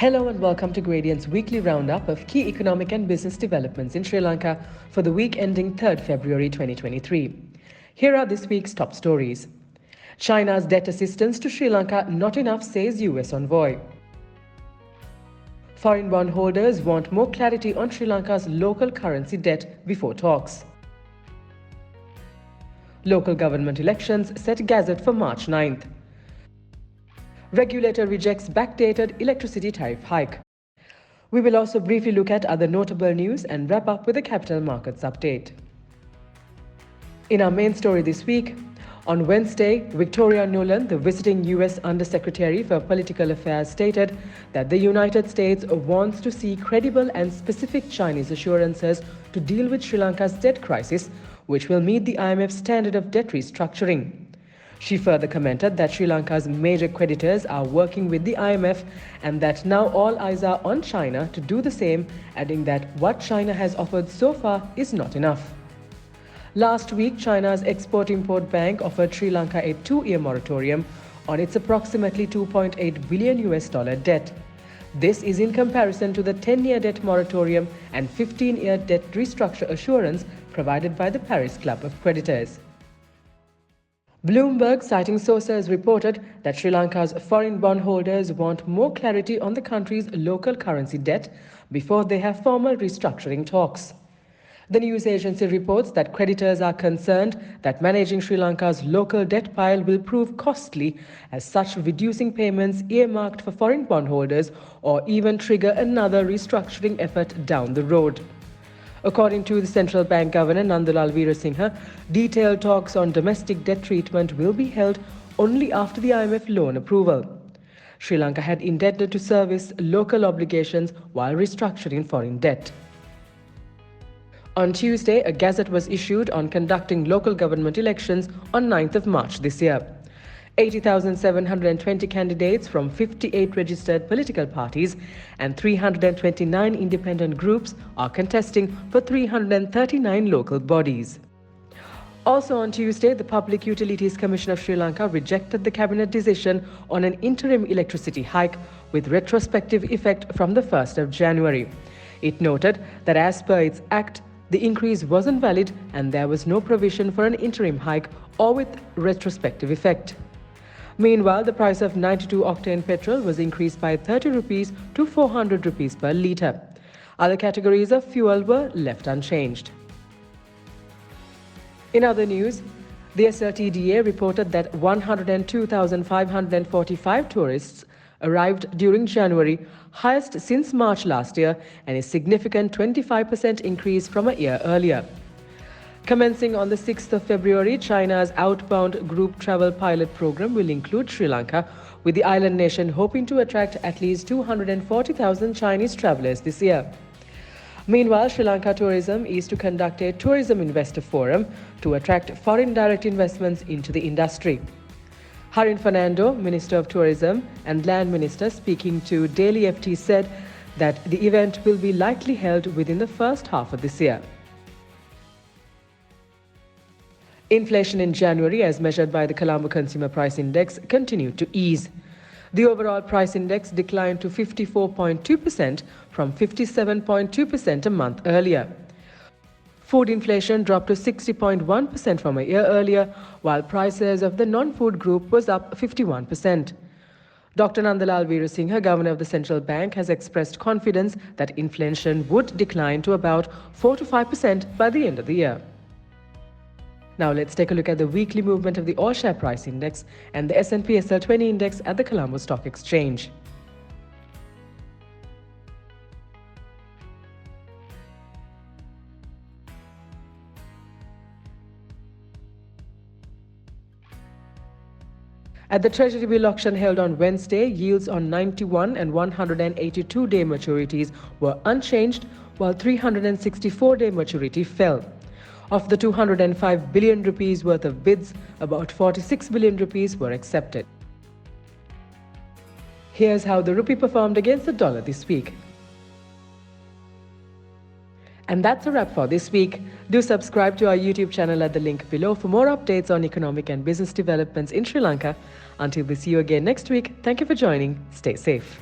Hello and welcome to Gradient's weekly roundup of key economic and business developments in Sri Lanka for the week ending 3rd February 2023. Here are this week's top stories. China's debt assistance to Sri Lanka not enough, says US envoy. Foreign bondholders want more clarity on Sri Lanka's local currency debt before talks. Local government elections set gazette for March 9th. Regulator rejects backdated electricity tariff hike. We will also briefly look at other notable news and wrap up with a capital markets update. In our main story this week, on Wednesday, Victoria Nuland, the visiting US Undersecretary for Political Affairs, stated that the United States wants to see credible and specific Chinese assurances to deal with Sri Lanka's debt crisis, which will meet the IMF standard of debt restructuring. She further commented that Sri Lanka's major creditors are working with the IMF and that now all eyes are on China to do the same, adding that what China has offered so far is not enough. Last week, China's Export-Import Bank offered Sri Lanka a 2-year moratorium on its approximately $2.8 billion debt. This is in comparison to the 10-year debt moratorium and 15-year debt restructure assurance provided by the Paris Club of Creditors. Bloomberg, citing sources, reported that Sri Lanka's foreign bondholders want more clarity on the country's local currency debt before they have formal restructuring talks. The news agency reports that creditors are concerned that managing Sri Lanka's local debt pile will prove costly, as such reducing payments earmarked for foreign bondholders or even trigger another restructuring effort down the road. According to the central bank governor Nandalal Veerasinghe, detailed talks on domestic debt treatment will be held only after the IMF loan approval. Sri Lanka had intended to service local obligations while restructuring foreign debt. On Tuesday, a gazette was issued on conducting local government elections on 9th of March this year. 80,720 candidates from 58 registered political parties and 329 independent groups are contesting for 339 local bodies. Also on Tuesday, the Public Utilities Commission of Sri Lanka rejected the cabinet decision on an interim electricity hike with retrospective effect from the 1st of January. It noted that as per its act, the increase wasn't valid and there was no provision for an interim hike or with retrospective effect. Meanwhile, the price of 92-octane petrol was increased by 30 rupees to 400 rupees per litre. Other categories of fuel were left unchanged. In other news, the SLTDA reported that 102,545 tourists arrived during January, highest since March last year, and a significant 25% increase from a year earlier. Commencing on the 6th of February, China's outbound group travel pilot program will include Sri Lanka, with the island nation hoping to attract at least 240,000 Chinese travelers this year. Meanwhile, Sri Lanka Tourism is to conduct a tourism investor forum to attract foreign direct investments into the industry. Harin Fernando, Minister of Tourism and Land Minister, speaking to Daily FT, said that the event will be likely held within the first half of this year. Inflation in January, as measured by the Colombo Consumer Price Index, continued to ease. The overall price index declined to 54.2% from 57.2% a month earlier. Food inflation dropped to 60.1% from a year earlier, while prices of the non-food group was up 51%. Dr. Nandalal Veerasinghe, Governor of the Central Bank, has expressed confidence that inflation would decline to about 4 to 5% by the end of the year. Now let's take a look at the weekly movement of the all-share price index and the S&P SL20 index at the Colombo Stock Exchange. At the Treasury bill auction held on Wednesday, yields on 91 and 182-day maturities were unchanged, while 364-day maturity fell. Of the 205 billion rupees worth of bids, about 46 billion rupees were accepted. Here's how the rupee performed against the dollar this week. And that's a wrap for this week. Do subscribe to our YouTube channel at the link below for more updates on economic and business developments in Sri Lanka. Until we see you again next week, thank you for joining. Stay safe.